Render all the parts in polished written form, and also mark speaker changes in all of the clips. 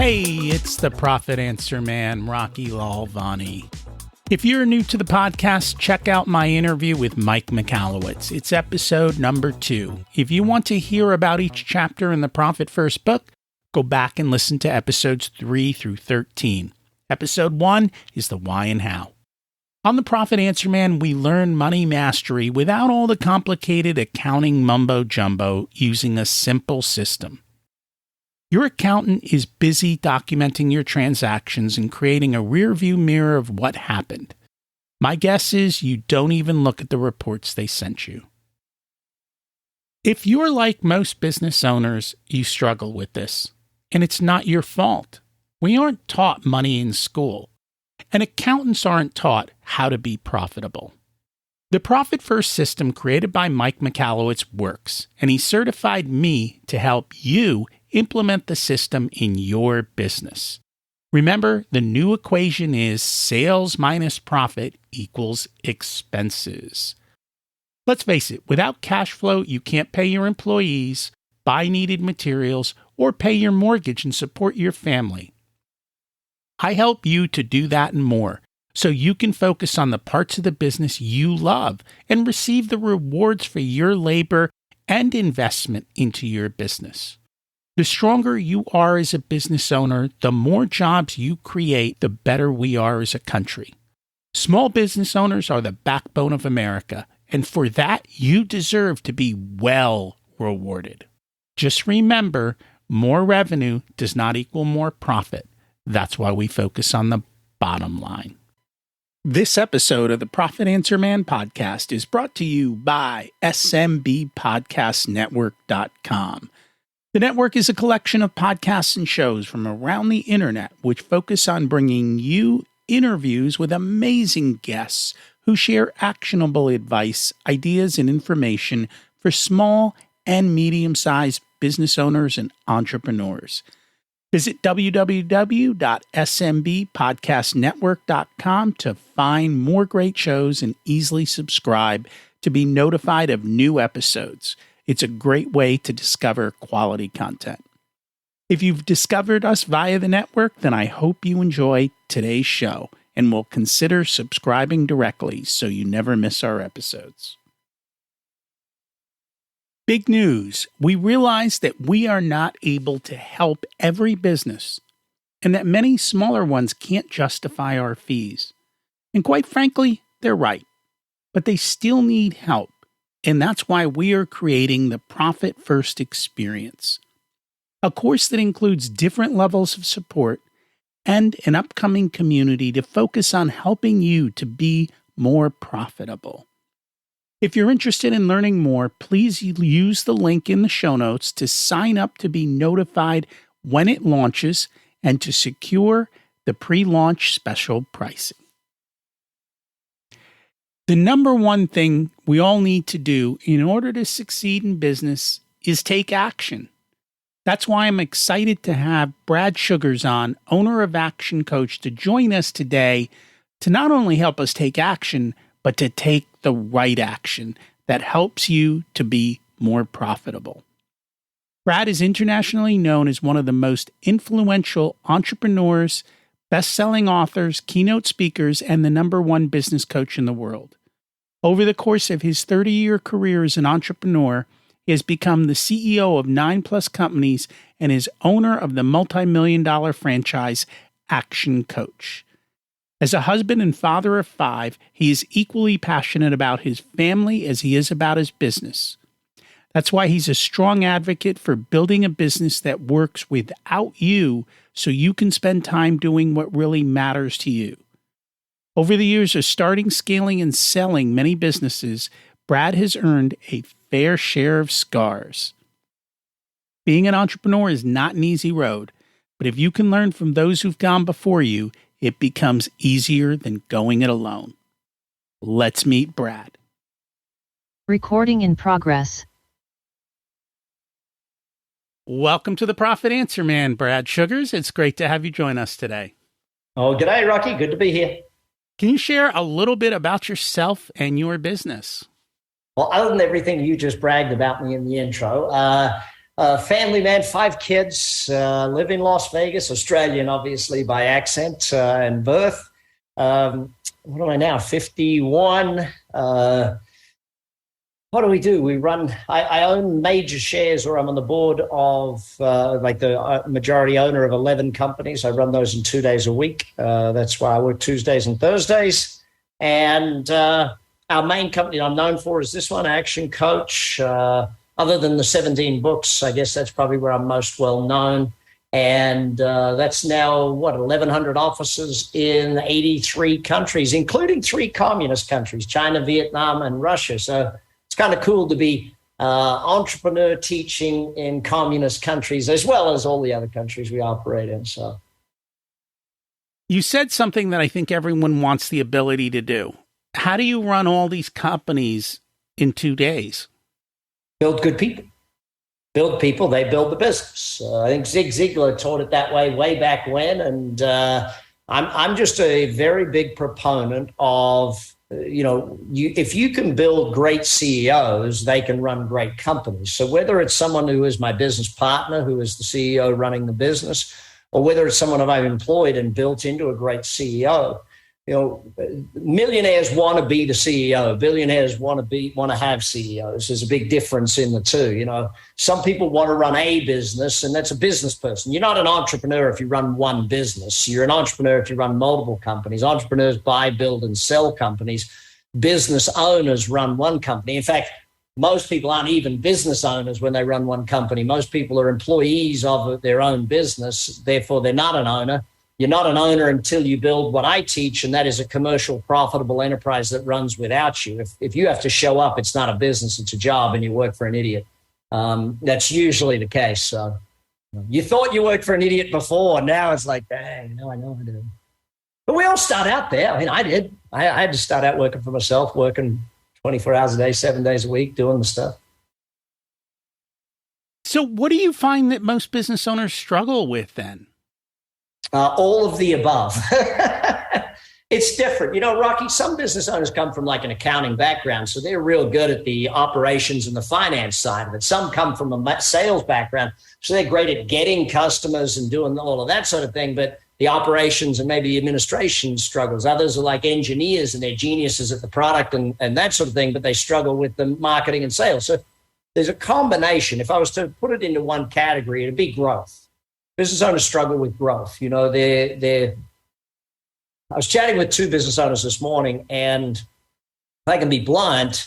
Speaker 1: Hey, it's the Profit Answer Man, Rocky Lalvani. If you're new to the podcast, check out my interview with Mike Michalowicz. It's episode number 2. If you want to hear about each chapter in the Profit First book, go back and listen to episodes 3 through 13. Episode 1 is the why and how. On the Profit Answer Man, we learn money mastery without all the complicated accounting mumbo-jumbo using a simple system. Your accountant is busy documenting your transactions and creating a rearview mirror of what happened. My guess is you don't even look at the reports they sent you. If you're like most business owners, you struggle with this, and it's not your fault. We aren't taught money in school, and accountants aren't taught how to be profitable. The Profit First system created by Mike Michalowicz works, and he certified me to help you implement the system in your business. Remember, the new equation is sales minus profit equals expenses. Let's face it, without cash flow, you can't pay your employees, buy needed materials, or pay your mortgage and support your family. I help you to do that and more, so you can focus on the parts of the business you love and receive the rewards for your labor and investment into your business. The stronger you are as a business owner, the more jobs you create, the better we are as a country. Small business owners are the backbone of America, and for that, you deserve to be well rewarded. Just remember, more revenue does not equal more profit. That's why we focus on the bottom line. This episode of the Profit Answer Man podcast is brought to you by SMBpodcastnetwork.com. The network is a collection of podcasts and shows from around the internet which focus on bringing you interviews with amazing guests who share actionable advice, ideas, and information for small and medium-sized business owners and entrepreneurs. Visit www.smbpodcastnetwork.com to find more great shows and easily subscribe to be notified of new episodes. It's a great way to discover quality content. If you've discovered us via the network, then I hope you enjoy today's show and will consider subscribing directly so you never miss our episodes. Big news. We realize that we are not able to help every business and that many smaller ones can't justify our fees. And quite frankly, they're right. But they still need help. And that's why we are creating the Profit First Experience, a course that includes different levels of support and an upcoming community to focus on helping you to be more profitable. If you're interested in learning more, please use the link in the show notes to sign up to be notified when it launches and to secure the pre-launch special pricing. The number one thing we all need to do in order to succeed in business is take action. That's why I'm excited to have Brad Sugars on, owner of Action Coach, to join us today to not only help us take action, but to take the right action that helps you to be more profitable. Brad is internationally known as one of the most influential entrepreneurs, best-selling authors, keynote speakers, and the number one business coach in the world. Over the course of his 30-year career as an entrepreneur, he has become the CEO of 9+ companies and is owner of the multi-million-dollar franchise Action Coach. As a husband and father of 5, he is equally passionate about his family as he is about his business. That's why he's a strong advocate for building a business that works without you so you can spend time doing what really matters to you. Over the years of starting, scaling, and selling many businesses, Brad has earned a fair share of scars. Being an entrepreneur is not an easy road, but if you can learn from those who've gone before you, it becomes easier than going it alone. Let's meet Brad.
Speaker 2: Recording in progress.
Speaker 1: Welcome to the Profit Answer Man, Brad Sugars. It's great to have you join us today.
Speaker 3: Oh, g'day, Rocky. Good to be here.
Speaker 1: Can you share a little bit about yourself and your business?
Speaker 3: Well, other than everything you just bragged about me in the intro, family man, 5 kids, live in Las Vegas, Australian, obviously, by accent and birth. What am I now? 51. What do we do? We run, I own major shares, or I'm on the board of the majority owner of 11 companies. I run those in 2 days a week. That's why I work Tuesdays and Thursdays. And our main company I'm known for is this one, Action Coach. Other than the 17 books, I guess that's probably where I'm most well known. And that's now, 1,100 offices in 83 countries, including 3 communist countries, China, Vietnam, and Russia. So it's kind of cool to be entrepreneur teaching in communist countries, as well as all the other countries we operate in. So,
Speaker 1: you said something that I think everyone wants the ability to do. How do you run all these companies in 2 days?
Speaker 3: Build good people. Build people, they build the business. I think Zig Ziglar taught it that way back when. And I'm just a very big proponent of, if you can build great CEOs, they can run great companies. So whether it's someone who is my business partner, who is the CEO running the business, or whether it's someone I've employed and built into a great CEO, millionaires want to be the CEO. Billionaires want to have CEOs. There's a big difference in the two. Some people want to run a business, and that's a business person. You're not an entrepreneur if you run one business. You're an entrepreneur if you run multiple companies. Entrepreneurs buy, build, and sell companies. Business owners run one company. In fact, most people aren't even business owners when they run one company. Most people are employees of their own business. Therefore, they're not an owner. You're not an owner until you build what I teach, and that is a commercial, profitable enterprise that runs without you. If you have to show up, it's not a business, it's a job, and you work for an idiot. That's usually the case. So you thought you worked for an idiot before, now it's like, dang, I know I do. But we all start out there. I mean, I did. I had to start out working for myself, working 24 hours a day, 7 days a week, doing the stuff.
Speaker 1: So what do you find that most business owners struggle with then?
Speaker 3: All of the above. It's different. Rocky, some business owners come from like an accounting background, so they're real good at the operations and the finance side of it. Some come from a sales background, so they're great at getting customers and doing all of that sort of thing, but the operations and maybe the administration struggles. Others are like engineers and they're geniuses at the product and that sort of thing, but they struggle with the marketing and sales. So there's a combination. If I was to put it into one category, it'd be growth. Business owners struggle with growth. I was chatting with 2 business owners this morning, and if I can be blunt,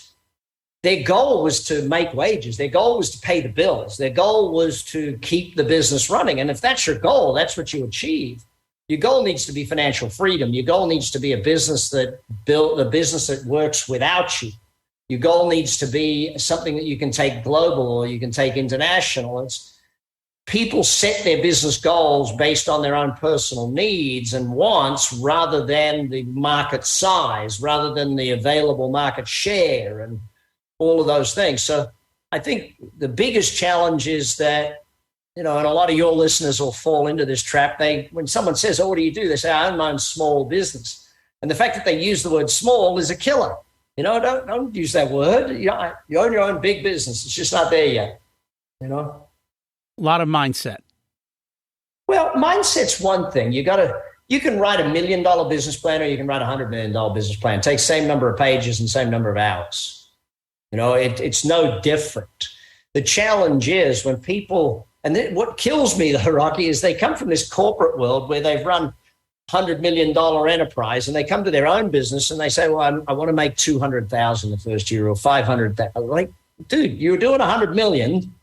Speaker 3: their goal was to make wages. Their goal was to pay the bills. Their goal was to keep the business running. And if that's your goal, that's what you achieve. Your goal needs to be financial freedom. Your goal needs to be a business that works without you. Your goal needs to be something that you can take global or you can take international. People set their business goals based on their own personal needs and wants rather than the market size, rather than the available market share and all of those things. So I think the biggest challenge is that, and a lot of your listeners will fall into this trap. When someone says, what do you do? They say, I own my own small business. And the fact that they use the word small is a killer. Don't use that word. You own your own big business. It's just not there yet,
Speaker 1: A lot of mindset.
Speaker 3: Well, mindset's one thing. You can write $1 million business plan, or you can write $100 million business plan. It takes same number of pages and same number of hours. It's no different. The challenge is when people, and what kills me, though, Rocky, is they come from this corporate world where they've run $100 million enterprise, and they come to their own business and they say, well, I want to make $200,000 the first year or $500,000. Like, dude, you're doing $100 million.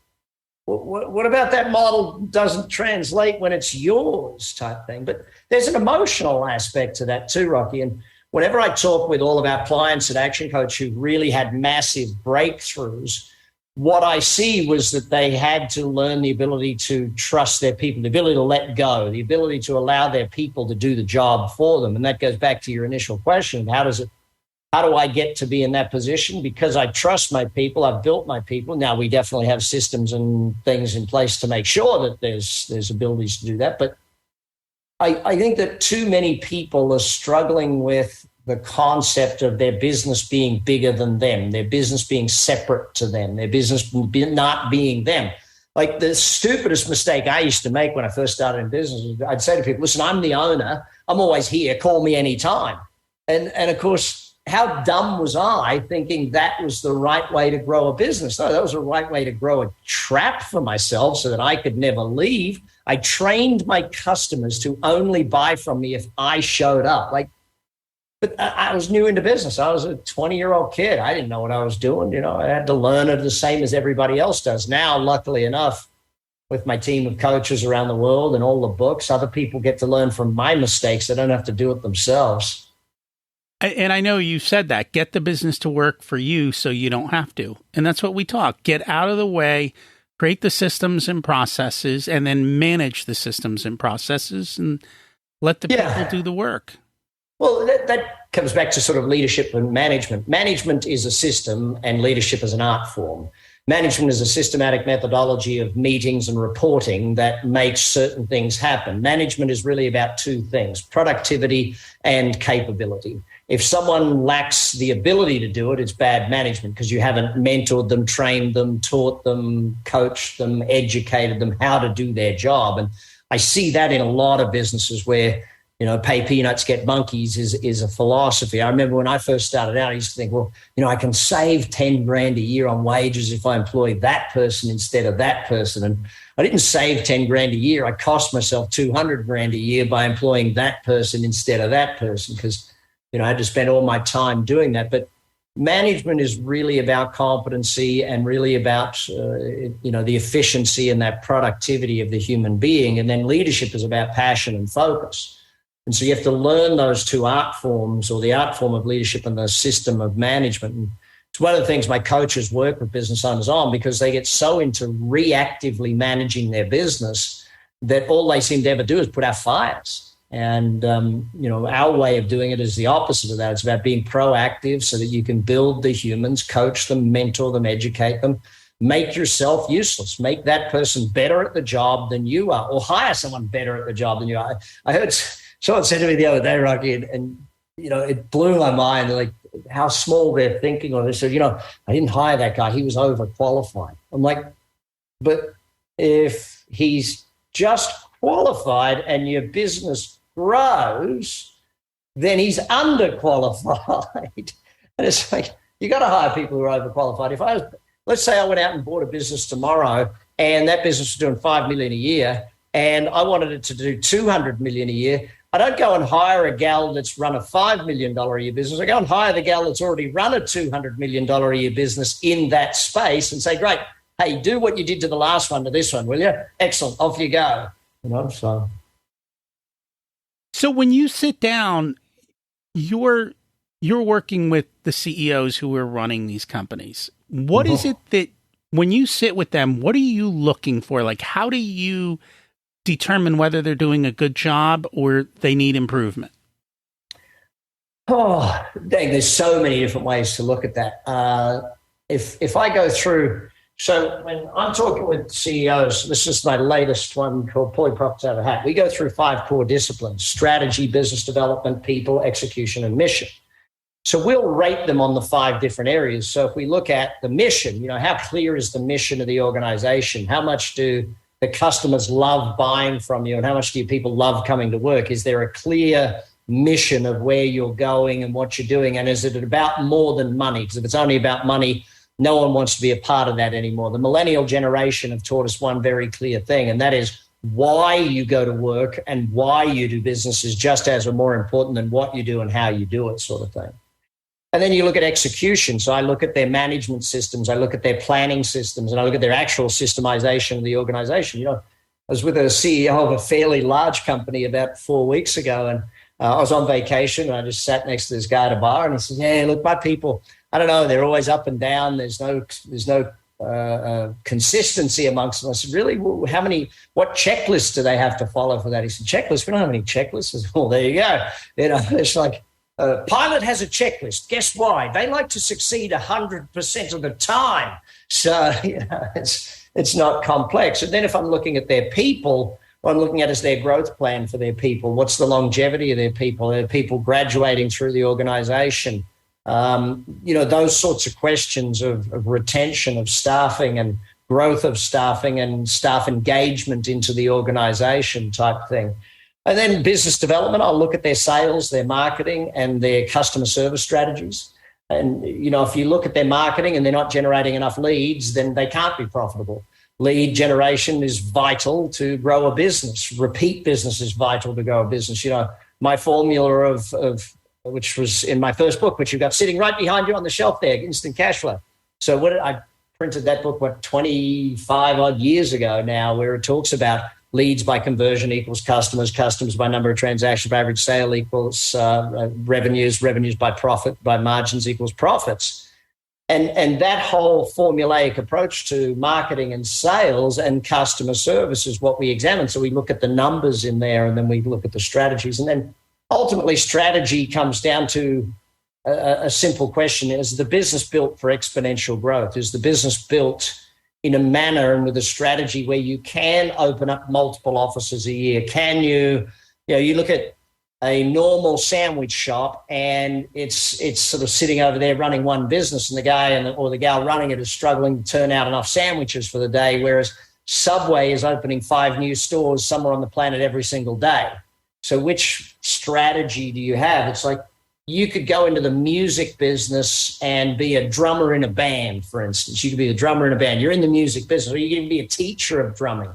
Speaker 3: What about that model doesn't translate when it's yours type thing? But there's an emotional aspect to that too, Rocky. And whenever I talk with all of our clients at Action Coach who really had massive breakthroughs, what I see was that they had to learn the ability to trust their people, the ability to let go, the ability to allow their people to do the job for them. And that goes back to your initial question. How do I get to be in that position? Because I trust my people. I've built my people. Now, we definitely have systems and things in place to make sure that there's abilities to do that. But I think that too many people are struggling with the concept of their business being bigger than them, their business being separate to them, their business not being them. Like the stupidest mistake I used to make when I first started in business, I'd say to people, listen, I'm the owner. I'm always here. Call me anytime. And of course, how dumb was I thinking that was the right way to grow a business? No, that was the right way to grow a trap for myself so that I could never leave. I trained my customers to only buy from me if I showed up. But I was new into business. I was a 20-year-old kid. I didn't know what I was doing. I had to learn it the same as everybody else does. Now, luckily enough, with my team of coaches around the world and all the books, other people get to learn from my mistakes. They don't have to do it themselves.
Speaker 1: And I know you said that. Get the business to work for you so you don't have to. And that's what we talk. Get out of the way, create the systems and processes, and then manage the systems and processes and let the people do the work.
Speaker 3: Well, that comes back to sort of leadership and management. Management is a system and leadership is an art form. Management is a systematic methodology of meetings and reporting that makes certain things happen. Management is really about two things, productivity and capability. If someone lacks the ability to do it, it's bad management because you haven't mentored them, trained them, taught them, coached them, educated them how to do their job. And I see that in a lot of businesses where pay peanuts, get monkeys is a philosophy. I remember when I first started out, I used to think, well, I can save 10 grand a year on wages if I employ that person instead of that person. And I didn't save 10 grand a year. I cost myself 200 grand a year by employing that person instead of that person because, I had to spend all my time doing that. But management is really about competency and really about, the efficiency and that productivity of the human being. And then leadership is about passion and focus. And so you have to learn those two art forms, or the art form of leadership and the system of management. And it's one of the things my coaches work with business owners on because they get so into reactively managing their business that all they seem to ever do is put out fires. And, our way of doing it is the opposite of that. It's about being proactive so that you can build the humans, coach them, mentor them, educate them, make yourself useless, make that person better at the job than you are, or hire someone better at the job than you are. I heard someone said to me the other day, Rocky, and it blew my mind, like how small they're thinking. Or they said, I didn't hire that guy. He was overqualified. I'm like, but if he's just qualified and your business grows, then he's underqualified. And it's like, you got to hire people who are overqualified. Let's say I went out and bought a business tomorrow and that business was doing $5 million a year and I wanted it to do $200 million a year. I don't go and hire a gal that's run a $5 million a year business. I go and hire the gal that's already run a $200 million a year business in that space and say, great, hey, do what you did to the last one to this one, will you? Excellent, off you go.
Speaker 1: So when you sit down, you're working with the CEOs who are running these companies. What is it that when you sit with them, what are you looking for? Like, how do you determine whether they're doing a good job or they need improvement?
Speaker 3: Oh, dang, there's so many different ways to look at that. If I go through, so when I'm talking with CEOs, this is my latest one called Pulling Profits Out of a Hat. We go through 5 core disciplines: strategy, business development, people, execution, and mission. So we'll rate them on the 5 different areas. So if we look at the mission, how clear is the mission of the organization? How much do the customers love buying from you? And how much do people love coming to work? Is there a clear mission of where you're going and what you're doing? And is it about more than money? Because if it's only about money, no one wants to be a part of that anymore. The millennial generation have taught us one very clear thing, and that is why you go to work and why you do business is just as or more important than what you do and how you do it, sort of thing. And then you look at execution. So I look at their management systems, I look at their planning systems, and I look at their actual systemization of the organization. I was with a CEO of a fairly large company about 4 weeks ago, and I was on vacation, and I just sat next to this guy at a bar, and he said, yeah, look, my people, I don't know, they're always up and down. There's no consistency amongst them. I said, really? What checklists do they have to follow for that? He said, checklists? We don't have any checklists. I said, well, there you go. It's like, Pilot has a checklist. Guess why? They like to succeed 100% of the time. So, it's not complex. And then if I'm looking at their people, what I'm looking at is their growth plan for their people. What's the longevity of their people? Are people graduating through the organization? Those sorts of questions of retention, of staffing, and growth of staffing and staff engagement into the organization type thing. And then business development, I'll look at their sales, their marketing, and their customer service strategies. And, if you look at their marketing and they're not generating enough leads, then they can't be profitable. Lead generation is vital to grow a business. Repeat business is vital to grow a business. My formula of which was in my first book, which you've got sitting right behind you on the shelf there, Instant Cash Flow. So I printed that book, 25 odd years ago now, where it talks about leads by conversion equals customers, customers by number of transactions, by average sale equals revenues, revenues by profit, by margins equals profits. And that whole formulaic approach to marketing and sales and customer service is what we examine. So we look at the numbers in there, and then we look at the strategies. And then ultimately strategy comes down to a simple question: is the business built for exponential growth? Is the business built in a manner and with a strategy where you can open up multiple offices a year? Can you look at a normal sandwich shop and it's sort of sitting over there running one business, and the guy or the gal running it is struggling to turn out enough sandwiches for the day, whereas Subway is opening 5 new stores somewhere on the planet every single day. So which strategy do you have? It's like you could go into the music business and be a drummer in a band, for instance. You could be a drummer in a band. You're in the music business, or you can be a teacher of drumming.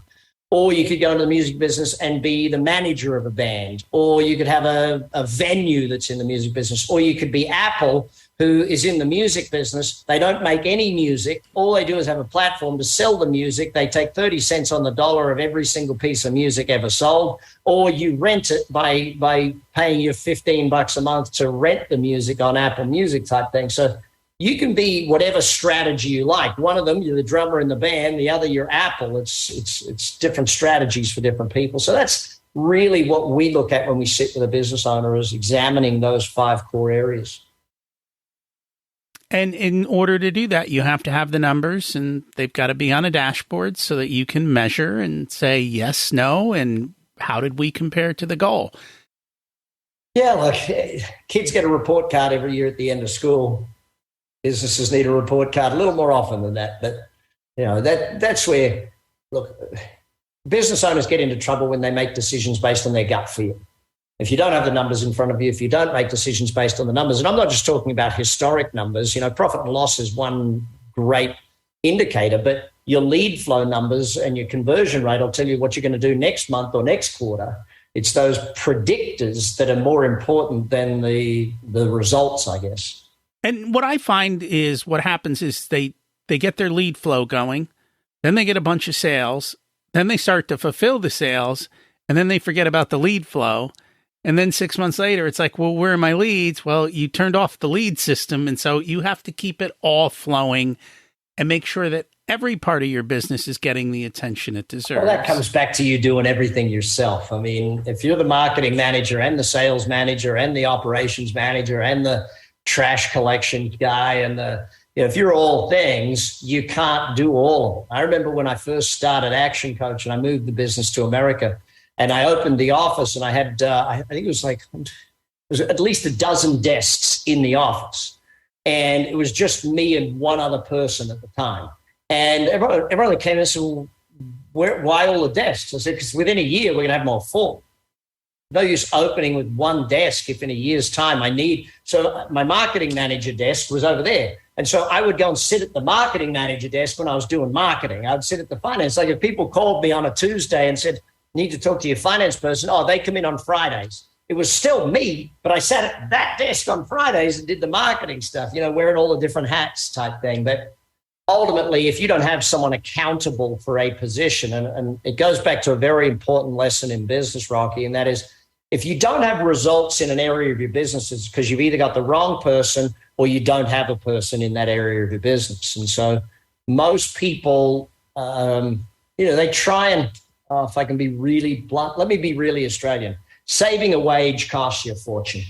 Speaker 3: Or you could go into the music business and be the manager of a band. Or you could have a venue that's in the music business. Or you could be Apple, who is in the music business. They don't make any music. All they do is have a platform to sell the music. They take 30 cents on the dollar of every single piece of music ever sold. Or you rent it by paying you $15 a month to rent the music on Apple Music type thing. So you can be whatever strategy you like. One of them, you're the drummer in the band. The other, you're Apple. It's different strategies for different people. So that's really what we look at when we sit with a business owner, is examining those 5 core areas.
Speaker 1: And in order to do that, you have to have the numbers, and they've got to be on a dashboard so that you can measure and say yes, no, and how did we compare to the goal?
Speaker 3: Yeah, look, kids get a report card every year at the end of school. Businesses need a report card a little more often than that. But, that's where, look, business owners get into trouble when they make decisions based on their gut feel. If you don't have the numbers in front of you, if you don't make decisions based on the numbers, and I'm not just talking about historic numbers, profit and loss is one great indicator, but your lead flow numbers and your conversion rate will tell you what you're going to do next month or next quarter. It's those predictors that are more important than the results, I guess.
Speaker 1: And what I find is what happens is they get their lead flow going, then they get a bunch of sales, then they start to fulfill the sales, and then they forget about the lead flow. And then 6 months later, it's like, well, where are my leads? Well, you turned off the lead system. And so you have to keep it all flowing and make sure that every part of your business is getting the attention it deserves.
Speaker 3: Well, that comes back to you doing everything yourself. I mean, if you're the marketing manager and the sales manager and the operations manager and the trash collection guy and if you're all things, you can't do all of them. I remember when I first started Action Coach and I moved the business to America, and I opened the office, and I had, I think it was at least a dozen desks in the office. And it was just me and one other person at the time. And everyone came and said, well, why all the desks? I said, because within a year, we're going to have them all full. No use opening with one desk if in a year's time so my marketing manager desk was over there. And so I would go and sit at the marketing manager desk when I was doing marketing. I'd sit at the finance. Like if people called me on a Tuesday and said, need to talk to your finance person. Oh, they come in on Fridays. It was still me, but I sat at that desk on Fridays and did the marketing stuff, wearing all the different hats type thing. But ultimately, if you don't have someone accountable for a position, and it goes back to a very important lesson in business, Rocky, and that is, if you don't have results in an area of your business, it's because you've either got the wrong person or you don't have a person in that area of your business. And so most people, they try and, if I can be really blunt, let me be really Australian. Saving a wage costs you a fortune.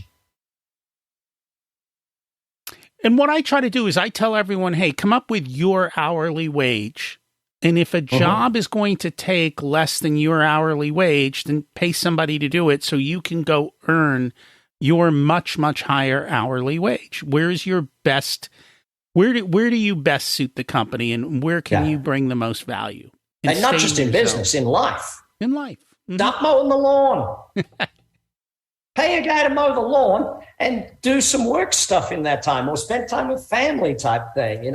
Speaker 1: And what I try to do is I tell everyone, hey, come up with your hourly wage. And if a job is going to take less than your hourly wage, then pay somebody to do it so you can go earn your much, much higher hourly wage. Where's your best Where do you best suit the company, and where can you bring the most value?
Speaker 3: And not just in business, in life.
Speaker 1: In life. Mm-hmm.
Speaker 3: Stop mowing the lawn. Pay a guy to mow the lawn and do some work stuff in that time, or spend time with family type thing.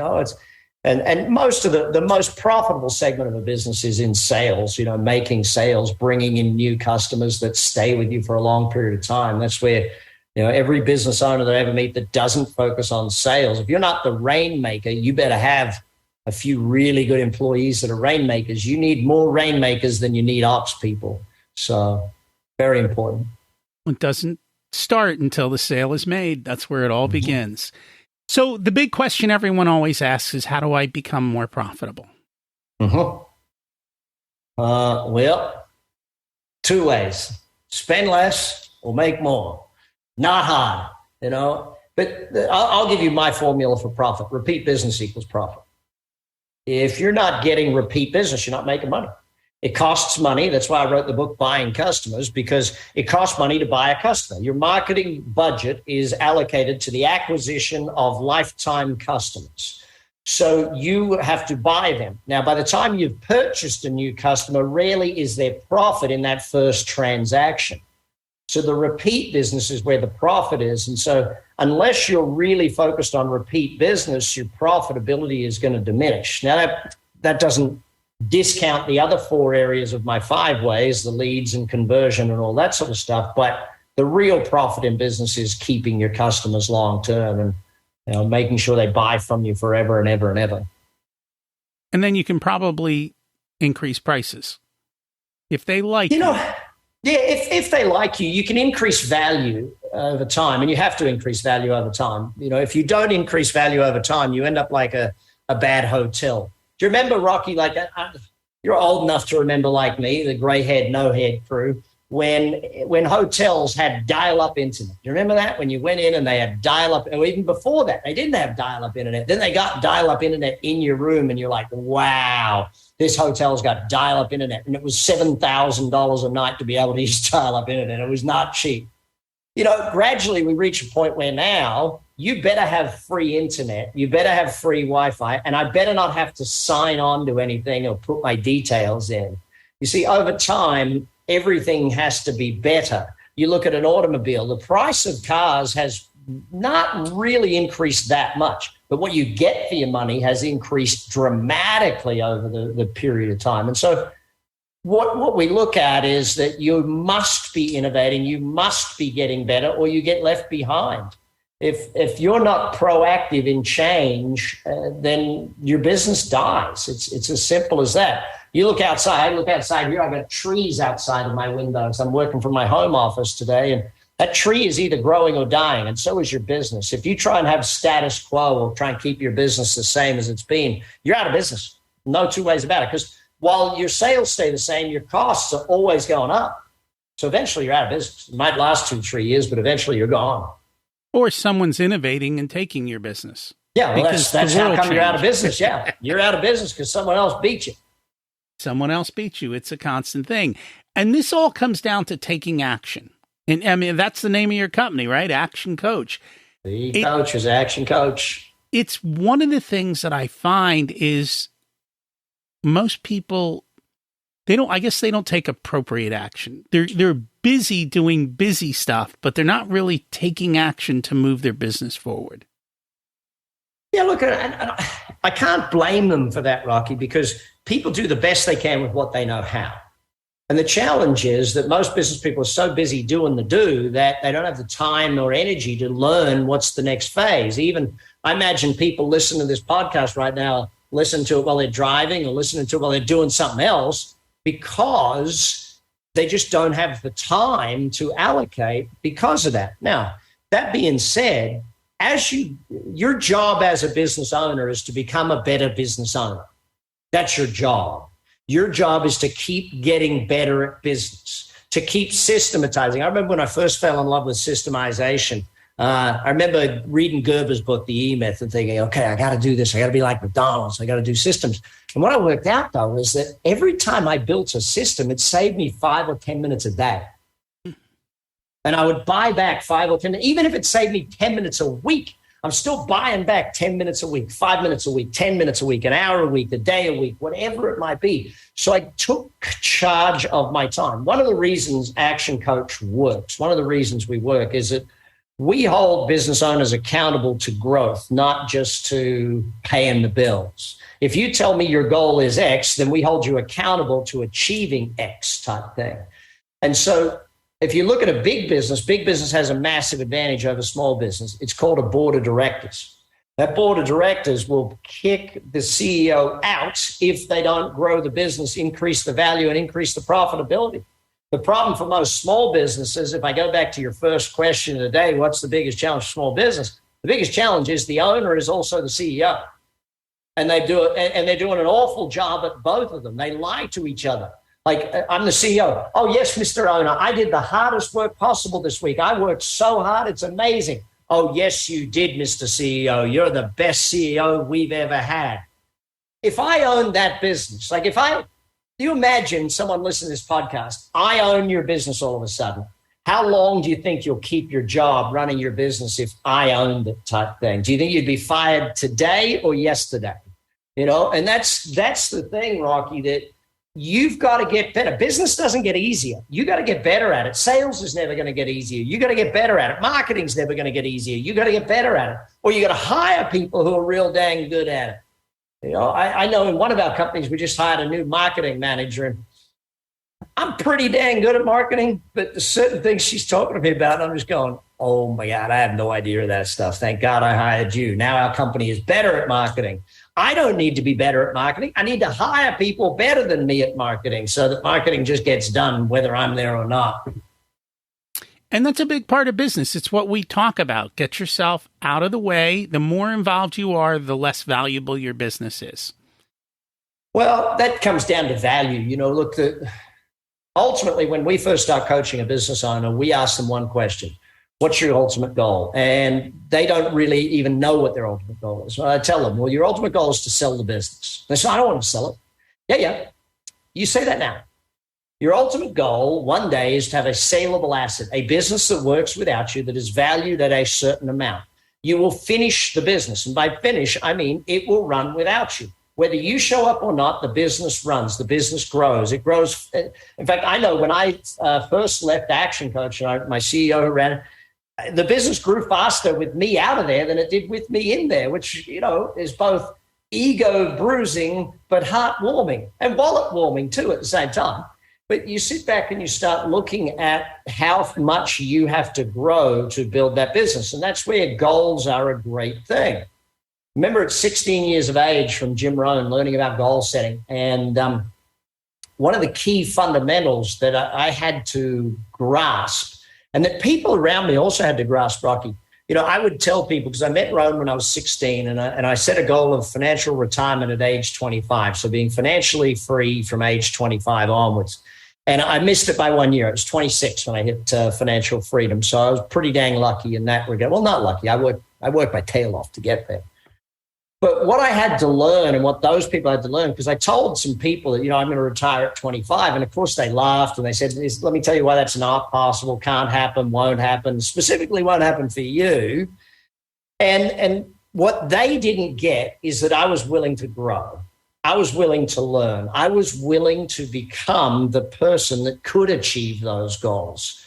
Speaker 3: And most of the most profitable segment of a business is in sales, making sales, bringing in new customers that stay with you for a long period of time. That's where, every business owner that I ever meet that doesn't focus on sales, if you're not the rainmaker, you better have a few really good employees that are rainmakers. You need more rainmakers than you need ops people. So very important.
Speaker 1: It doesn't start until the sale is made. That's where it all begins. So the big question everyone always asks is, how do I become more profitable?
Speaker 3: Well, two ways: spend less or make more. Not hard, but I'll give you my formula for profit. Repeat business equals profit. If you're not getting repeat business, you're not making money. It costs money. That's why I wrote the book, Buying Customers, because it costs money to buy a customer. Your marketing budget is allocated to the acquisition of lifetime customers. So you have to buy them. Now, by the time you've purchased a new customer, rarely is there profit in that first transaction. So the repeat business is where the profit is. And so unless you're really focused on repeat business, your profitability is going to diminish. Now, that doesn't discount the other 4 areas of my 5 ways, the leads and conversion and all that sort of stuff. But the real profit in business is keeping your customers long term and making sure they buy from you forever and ever and ever.
Speaker 1: And then you can probably increase prices if they like you.
Speaker 3: If they like you, you can increase value over time, and you have to increase value over time. If you don't increase value over time, you end up like a bad hotel. Do you remember, Rocky, you're old enough to remember, like me, the gray head, no head crew, when hotels had dial-up internet. Do you remember that? When you went in and they had dial-up, or even before that, they didn't have dial-up internet. Then they got dial-up internet in your room, and you're like, wow, this hotel's got dial-up internet. And it was $7,000 a night to be able to use dial-up internet. It was not cheap. Gradually we reach a point where now you better have free internet, you better have free Wi-Fi, and I better not have to sign on to anything or put my details in. You see, over time, everything has to be better. You look at an automobile, the price of cars has not really increased that much, but what you get for your money has increased dramatically over the period of time. And so what we look at is that you must be innovating, you must be getting better, or you get left behind. If you're not proactive in change, then your business dies. It's as simple as that. You look outside, I look outside here, I've got trees outside of my windows. I'm working from my home office today, and that tree is either growing or dying, and so is your business. If you try and have status quo or try and keep your business the same as it's been, you're out of business. No two ways about it, because while your sales stay the same, your costs are always going up. So eventually you're out of business. It might last 2-3 years, but eventually you're gone.
Speaker 1: Or someone's innovating and taking your business.
Speaker 3: Yeah, well, that's how come you're out of business. Yeah, you're out of business because someone else beat you.
Speaker 1: Someone else beat you. It's a constant thing. And this all comes down to taking action. And I mean, that's the name of your company, right? Action Coach.
Speaker 3: The coach is Action Coach.
Speaker 1: It's one of the things that I find is most people, they don't take appropriate action. They're busy doing busy stuff, but they're not really taking action to move their business forward.
Speaker 3: Yeah, look, I can't blame them for that, Rocky, because people do the best they can with what they know how. And the challenge is that most business people are so busy doing the do that they don't have the time or energy to learn what's the next phase. Even I imagine people listening to this podcast right now, listen to it while they're driving or listening to it while they're doing something else, because they just don't have the time to allocate because of that. Now, that being said, your job as a business owner is to become a better business owner. That's your job. Your job is to keep getting better at business, to keep systematizing. I remember when I first fell in love with systemization. I remember reading Gerber's book, The E-Myth, and thinking, okay, I got to do this. I got to be like McDonald's. I got to do systems. And what I worked out, though, is that every time I built a system, it saved me 5 or 10 minutes a day. And I would buy back 5 or 10, even if it saved me 10 minutes a week, I'm still buying back 10 minutes a week, 5 minutes a week, 10 minutes a week, an hour a week, a day a week, whatever it might be. So I took charge of my time. One of the reasons Action Coach works, one of the reasons we work is that we hold business owners accountable to growth, not just to paying the bills. If you tell me your goal is X, then we hold you accountable to achieving X type thing. And so if you look at a big business has a massive advantage over small business. It's called a board of directors. That board of directors will kick the CEO out if they don't grow the business, increase the value, and increase the profitability. The problem for most small businesses, if I go back to your first question of the day, what's the biggest challenge for small business? The biggest challenge is the owner is also the CEO. And they do it, and they're doing an awful job at both of them. They lie to each other. Like, I'm the CEO. Oh, yes, Mr. Owner, I did the hardest work possible this week. I worked so hard, it's amazing. Oh, yes, you did, Mr. CEO. You're the best CEO we've ever had. If I owned that business, do you imagine someone listening to this podcast, I own your business all of a sudden. How long do you think you'll keep your job running your business if I owned it type thing? Do you think you'd be fired today or yesterday? And that's the thing, Rocky, that you've got to get better. Business doesn't get easier. You got to get better at it. Sales is never going to get easier. You got to get better at it. Marketing's never going to get easier. You got to get better at it. Or you got to hire people who are real dang good at it. I know in one of our companies, we just hired a new marketing manager, and I'm pretty dang good at marketing, but the certain things she's talking to me about, I'm just going, oh my God, I have no idea of that stuff. Thank God I hired you. Now our company is better at marketing. I don't need to be better at marketing. I need to hire people better than me at marketing so that marketing just gets done whether I'm there or not.
Speaker 1: And that's a big part of business. It's what we talk about. Get yourself out of the way. The more involved you are, the less valuable your business is.
Speaker 3: Well, that comes down to value. Look, ultimately, when we first start coaching a business owner, we ask them one question. What's your ultimate goal? And they don't really even know what their ultimate goal is. So I tell them, well, your ultimate goal is to sell the business. They say, I don't want to sell it. Yeah. You say that now. Your ultimate goal one day is to have a saleable asset, a business that works without you, that is valued at a certain amount. You will finish the business. And by finish, I mean it will run without you. Whether you show up or not, the business runs, the business grows. It grows. In fact, I know when I first left Action Coach, my CEO who ran it, the business grew faster with me out of there than it did with me in there, which, is both ego bruising, but heartwarming and wallet warming too at the same time. But you sit back and you start looking at how much you have to grow to build that business. And that's where goals are a great thing. Remember at 16 years of age from Jim Rohn learning about goal setting. And one of the key fundamentals that I had to grasp, and that people around me also had to grasp, Rocky. I would tell people, because I met Rohn when I was 16, and I set a goal of financial retirement at age 25. So being financially free from age 25 onwards. And I missed it by 1 year. It was 26 when I hit financial freedom. So I was pretty dang lucky in that regard. Well, not lucky. I worked my tail off to get there. But what I had to learn and what those people had to learn, because I told some people that, I'm going to retire at 25. And of course they laughed and they said, let me tell you why that's not possible, can't happen, won't happen, specifically won't happen for you. And what they didn't get is that I was willing to grow. I was willing to learn. I was willing to become the person that could achieve those goals.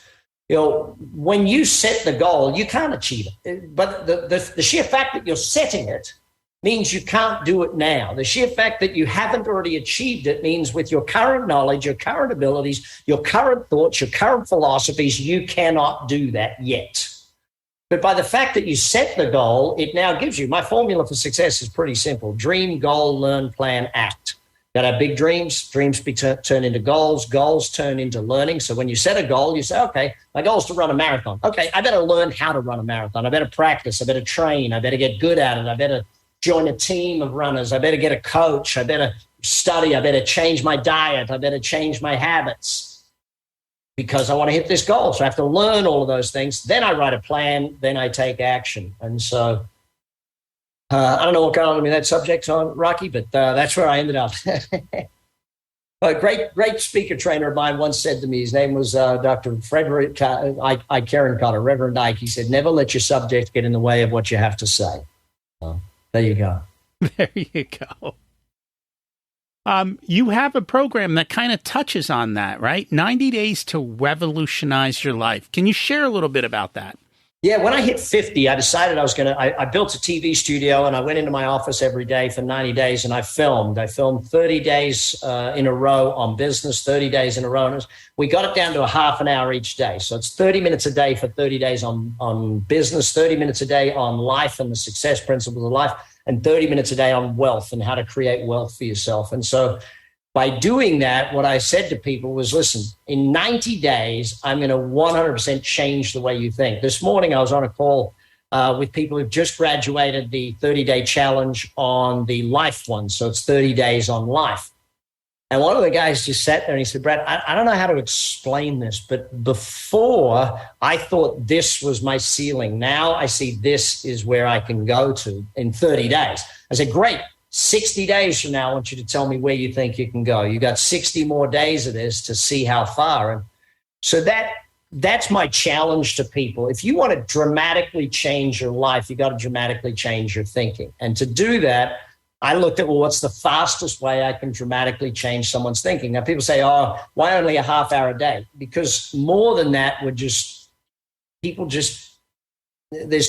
Speaker 3: When you set the goal, you can't achieve it. But the sheer fact that you're setting it means you can't do it now. The sheer fact that you haven't already achieved it means with your current knowledge, your current abilities, your current thoughts, your current philosophies, you cannot do that yet. But by the fact that you set the goal, it now gives you, my formula for success is pretty simple. Dream, goal, learn, plan, act. Got to have big dreams. Dreams turn into goals. Goals turn into learning. So when you set a goal, you say, okay, my goal is to run a marathon. Okay, I better learn how to run a marathon. I better practice. I better train. I better get good at it. I better join a team of runners. I better get a coach. I better study. I better change my diet. I better change my habits because I want to hit this goal. So I have to learn all of those things. Then I write a plan. Then I take action. And so I don't know what got on me that subject, Rocky, but that's where I ended up. A great speaker trainer of mine once said to me, his name was Dr. Frederick Karen Cotter, Reverend Ike. He said, never let your subject get in the way of what you have to say. So, there you go.
Speaker 1: There you go. You have a program that kind of touches on that, right? 90 Days to Revolutionize Your Life. Can you share a little bit about that?
Speaker 3: Yeah, when I hit 50, I decided I built a TV studio and I went into my office every day for 90 days and I filmed. I filmed 30 days in a row on business, 30 days in a row. And we got it down to a half an hour each day. So it's 30 minutes a day for 30 days on business, 30 minutes a day on life and the success principles of life, and 30 minutes a day on wealth and how to create wealth for yourself. And so by doing that, what I said to people was, listen, in 90 days, I'm going to 100% change the way you think. This morning, I was on a call with people who've just graduated the 30-day challenge on the life one. So it's 30 days on life. And one of the guys just sat there and he said, Brad, I don't know how to explain this, but before I thought this was my ceiling. Now I see this is where I can go to in 30 days. I said, great. 60 days from now, I want you to tell me where you think you can go. You got 60 more days of this to see how far. And so that's my challenge to people. If you want to dramatically change your life, you got to dramatically change your thinking. And to do that, I looked at, well, what's the fastest way I can dramatically change someone's thinking? Now, people say, oh, why only a half hour a day? Because more than that there's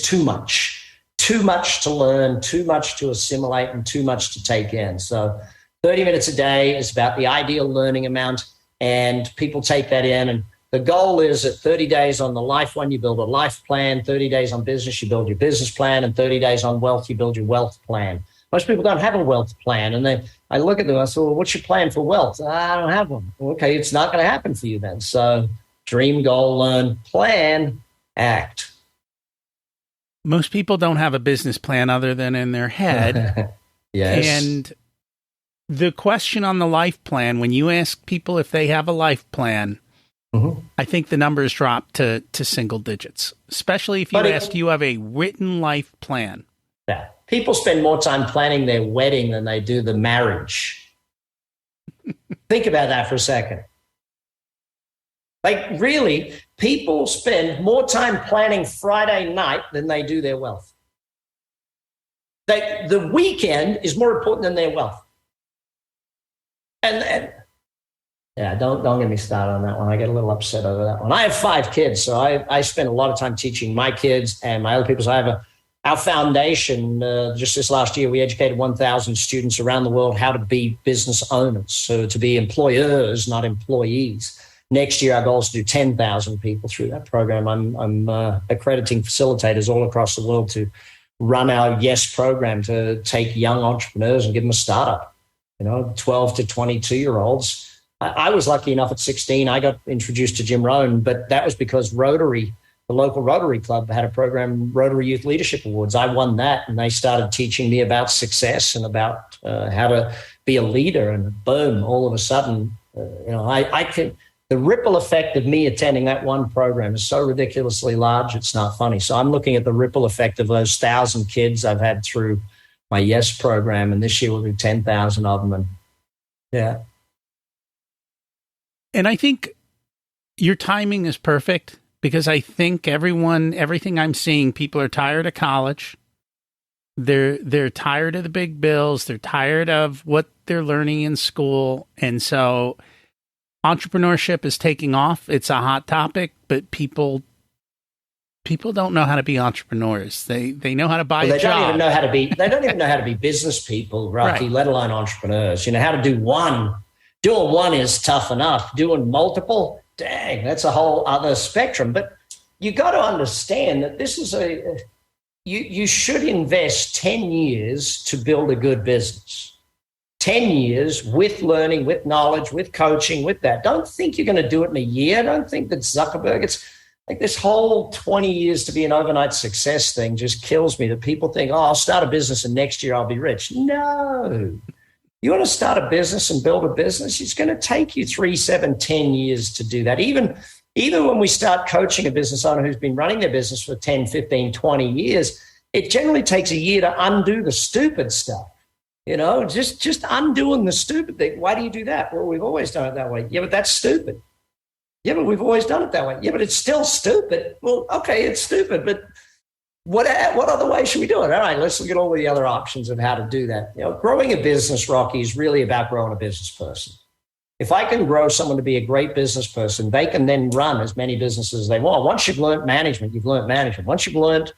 Speaker 3: too much. Too much to learn, too much to assimilate, and too much to take in. So 30 minutes a day is about the ideal learning amount, and people take that in. And the goal is at 30 days on the life one, you build a life plan. 30 days on business, you build your business plan. And 30 days on wealth, you build your wealth plan. Most people don't have a wealth plan. And I look at them, I say, well, what's your plan for wealth? I don't have one. Okay, it's not going to happen for you then. So dream, goal, learn, plan, act.
Speaker 1: Most people don't have a business plan other than in their head.
Speaker 3: Yes.
Speaker 1: And the question on the life plan, when you ask people if they have a life plan, I think the numbers drop to single digits, especially if you ask, do you have a written life plan?
Speaker 3: Yeah. People spend more time planning their wedding than they do the marriage. Think about that for a second. Like, really, people spend more time planning Friday night than they do their wealth. The weekend is more important than their wealth. And yeah, don't get me started on that one. I get a little upset over that one. I have 5 kids, so I spend a lot of time teaching my kids and my other people. So I have our foundation, just this last year, we educated 1,000 students around the world how to be business owners, so to be employers, not employees. Next year, our goal is to do 10,000 people through that program. I'm accrediting facilitators all across the world to run our YES program to take young entrepreneurs and give them a startup, 12 to 22-year-olds. I was lucky enough at 16, I got introduced to Jim Rohn, but that was because Rotary, the local Rotary Club, had a program, Rotary Youth Leadership Awards. I won that, and they started teaching me about success and about how to be a leader. And boom, all of a sudden, the ripple effect of me attending that one program is so ridiculously large, it's not funny. So I'm looking at the ripple effect of those 1,000 kids I've had through my YES program, and this year we'll do 10,000 of them. And yeah.
Speaker 1: And I think your timing is perfect, because I think everything I'm seeing, people are tired of college. They're tired of the big bills. They're tired of what they're learning in school. And so entrepreneurship is taking off. It's a hot topic, but people don't know how to be entrepreneurs. They know how to buy a job.
Speaker 3: They don't even know how to be business people, Rocky, right. Let alone entrepreneurs. How to do one. Doing one is tough enough. Doing multiple, dang, that's a whole other spectrum. But you got to understand that this is you should invest 10 years to build a good business. 10 years with learning, with knowledge, with coaching, with that. Don't think you're going to do it in a year. Don't think that Zuckerberg, it's like this whole 20 years to be an overnight success thing just kills me, that people think, I'll start a business and next year I'll be rich. No. You want to start a business and build a business, it's going to take you 3, 7, 10 years to do that. Even when we start coaching a business owner who's been running their business for 10, 15, 20 years, it generally takes a year to undo the stupid stuff. just undoing the stupid thing. Why do you do that? Well, we've always done it that way. Yeah, but that's stupid. Yeah, but we've always done it that way. Yeah, but it's still stupid. Well, okay, it's stupid, but what other way should we do it? All right, let's look at all the other options of how to do that. Growing a business, Rocky, is really about growing a business person. If I can grow someone to be a great business person, they can then run as many businesses as they want. Once you've learned management, you've learned management. Once you've learned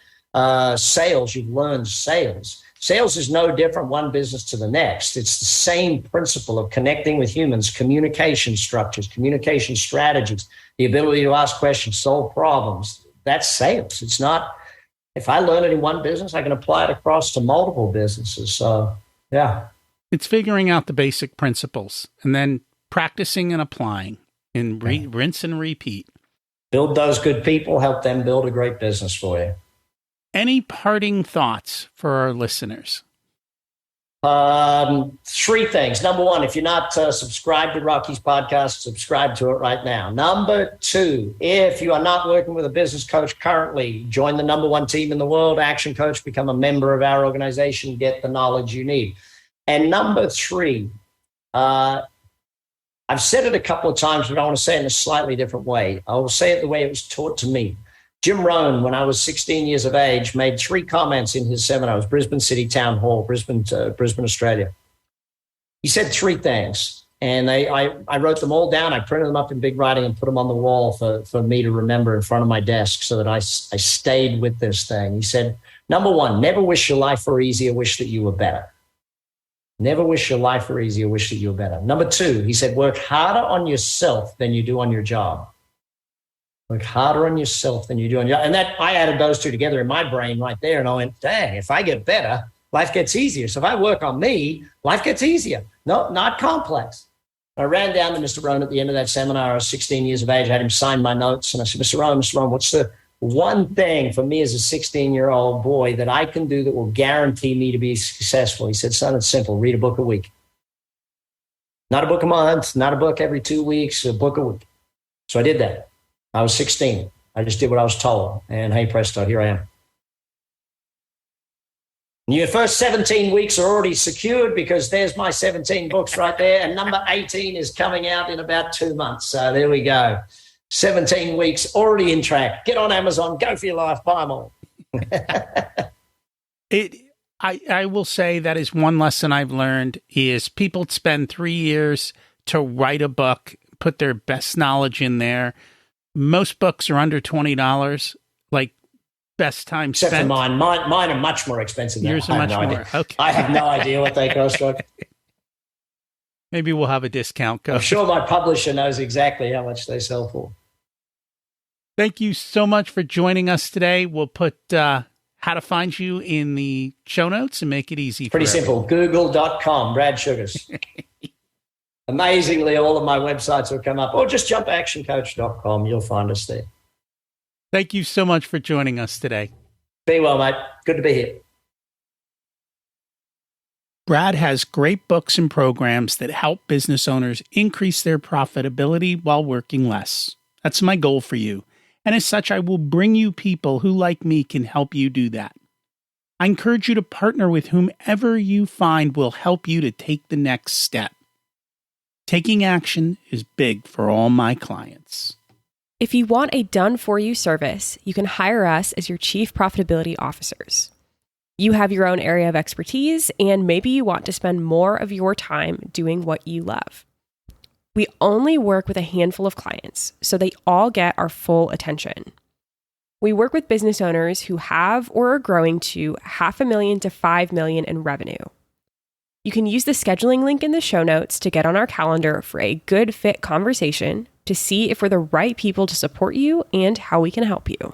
Speaker 3: sales, you've learned sales. Sales is no different one business to the next. It's the same principle of connecting with humans, communication structures, communication strategies, the ability to ask questions, solve problems. That's sales. It's not, if I learn it in one business, I can apply it across to multiple businesses. So, yeah.
Speaker 1: It's figuring out the basic principles and then practicing and applying and rinse and repeat.
Speaker 3: Build those good people, help them build a great business for you.
Speaker 1: Any parting thoughts for our listeners?
Speaker 3: 3 things. Number 1, if you're not subscribed to Rocky's podcast, subscribe to it right now. Number 2, if you are not working with a business coach currently, join the number 1 team in the world, Action Coach, become a member of our organization, get the knowledge you need. And number 3, I've said it a couple of times, but I want to say it in a slightly different way. I will say it the way it was taught to me. Jim Rohn, when I was 16 years of age, made 3 comments in his seminar. It was Brisbane City Town Hall, Brisbane, Australia. He said 3 things, and I wrote them all down. I printed them up in big writing and put them on the wall for me to remember in front of my desk so that I stayed with this thing. He said, number 1, never wish your life were easier, wish that you were better. Never wish your life were easier, wish that you were better. Number 2, he said, work harder on yourself than you do on your job. Work harder on yourself than you do on your job. And that, I added those 2 together in my brain right there. And I went, dang, if I get better, life gets easier. So if I work on me, life gets easier. No, not complex. I ran down to Mr. Rohn at the end of that seminar. I was 16 years of age. I had him sign my notes. And I said, Mr. Rohn, what's the one thing for me as a 16-year-old boy that I can do that will guarantee me to be successful? He said, son, it's simple. Read a book a week. Not a book a month, not a book every 2 weeks, a book a week. So I did that. I was 16. I just did what I was told. And hey, presto, here I am. And your first 17 weeks are already secured because there's my 17 books right there. And number 18 is coming out in about 2 months. So there we go. 17 weeks already in track. Get on Amazon, go for your life, buy them all.
Speaker 1: I will say that is one lesson I've learned is people spend 3 years to write a book, put their best knowledge in there. Most books are under $20, like best time spent.
Speaker 3: Except for mine. Mine are much more expensive than
Speaker 1: yours are much more. Okay.
Speaker 3: I have no idea what they cost.
Speaker 1: Maybe we'll have a discount code.
Speaker 3: I'm sure my publisher knows exactly how much they sell for.
Speaker 1: Thank you so much for joining us today. We'll put how to find you in the show notes and make it easy.
Speaker 3: Pretty simple. Google.com, Brad Sugars. Amazingly, all of my websites will come up, or just jump actioncoach.com. You'll find us there.
Speaker 1: Thank you so much for joining us today.
Speaker 3: Be well, mate. Good to be here.
Speaker 1: Brad has great books and programs that help business owners increase their profitability while working less. That's my goal for you. And as such, I will bring you people who, like me, can help you do that. I encourage you to partner with whomever you find will help you to take the next step. Taking action is big for all my clients.
Speaker 4: If you want a done-for-you service, you can hire us as your chief profitability officers. You have your own area of expertise, and maybe you want to spend more of your time doing what you love. We only work with a handful of clients, so they all get our full attention. We work with business owners who have or are growing to $500,000 to $5 million in revenue. You can use the scheduling link in the show notes to get on our calendar for a good fit conversation to see if we're the right people to support you and how we can help you.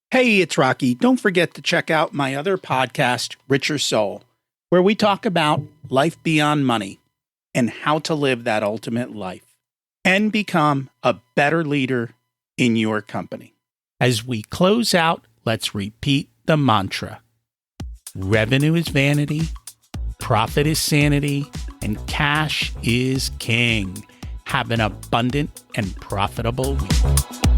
Speaker 1: Hey, it's Rocky. Don't forget to check out my other podcast, Richer Soul, where we talk about life beyond money and how to live that ultimate life and become a better leader in your company. As we close out, let's repeat the mantra. Revenue is vanity, profit is sanity, and cash is king. Have an abundant and profitable week.